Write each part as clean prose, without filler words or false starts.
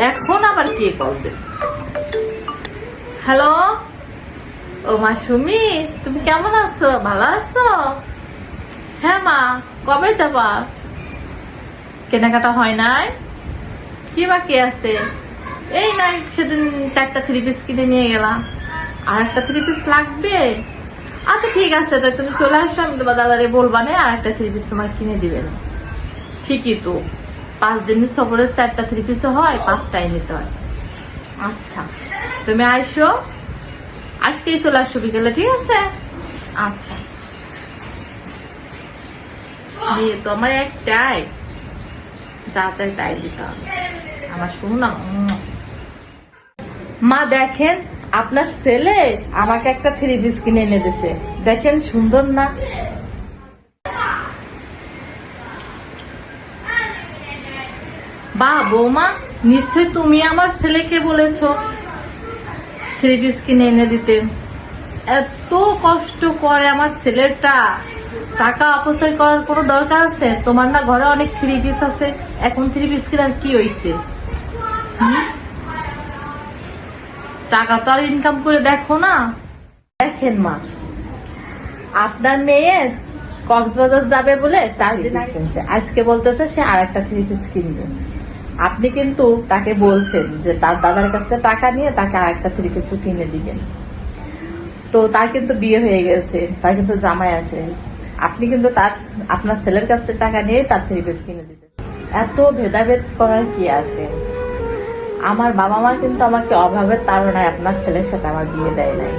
এখন আবার কে করবে? হ্যালো, ও মা সুমি, তুমি কেমন আছো? ভালো আছো? হ্যাঁ মা, কবে যাবা? কেনাকাটা হয় নাই? কি বাকি আছে? এই নাই, সেদিন 4টা 3 পিস কিনে নিয়ে গেলাম। আর একটা 3 পিস লাগবে? আচ্ছা ঠিক আছে, তাই তুমি চলে আসো, আমি তোমার দাদারে বলবা না, আর একটা 3 পিস তোমার কিনে দিবেন। ঠিকই তো, 5 দিনের সফরের 4টা 3 পিস হয়, 5টাই নিতে হয়। আচ্ছা তুমি আইসো, আজকেই চলে আসো বিকেলে, ঠিক আছে? আচ্ছা, বিয়ে তো আমার একটাই, যা চাই তাই দিতে হবে। আমার শুনুন না, মা দেখেন আপনার ছেলে আমাকে একটা 3 পিস কিনে এনে দিছে, দেখেন সুন্দর না? বাহ বৌমা, নিশ্চয় তুমি আমার ছেলেকে বলেছো 3 পিস কিনে এনে দিতে। এত কষ্ট করে আমার ছেলেটা, টাকা অপচয় করার কোনো দরকার আছে? তোমার না ঘরে অনেক 3 পিস আছে, এখন 3 পিস কেনার কি হয়েছে? টাকা তো আর ইনকাম করে দেখো না। দেখেন মা, আপনার মেয়ে কক্সবাজার যাবে বলে 4 দিন আগে কিনছে, আজকে বলতেছে সে আর একটা 3 পিস কিনবে। আপনি কিন্তু তাকে বলছেন যে তার দাদার কাছে টাকা নিয়ে তাকে আর একটা 3 পিস কিনে দিবেন। তো তার কিন্তু বিয়ে হয়ে গেছে, তার কিন্তু জামাই আছে, আপনি কিন্তু আপনার ছেলের কাছ থেকে টাকা নিয়ে তার 3 পিস কিনে দিবেন। এত ভেদাভেদ করার কি আছে? আমার বাবা মা কিন্তু আমাকে অভাবের তাড়নায় আপনার ছেলের সাথে আমার বিয়ে দেয় নাই,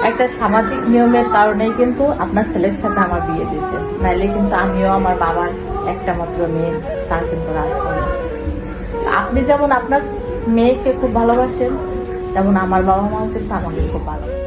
একটা সামাজিক নিয়মের কারণেই কিন্তু আপনার ছেলের সাথে আমার বিয়ে দিয়েছে, নাইলে কিন্তু আমিও আমার বাবার একটা মাত্র মেয়ে, তার কিন্তু রাজকন্যা। আপনি যেমন আপনার মেয়েকে খুব ভালোবাসেন, তেমন আমার বাবা মাও কিন্তু আমাকে খুব ভালোবাসেন।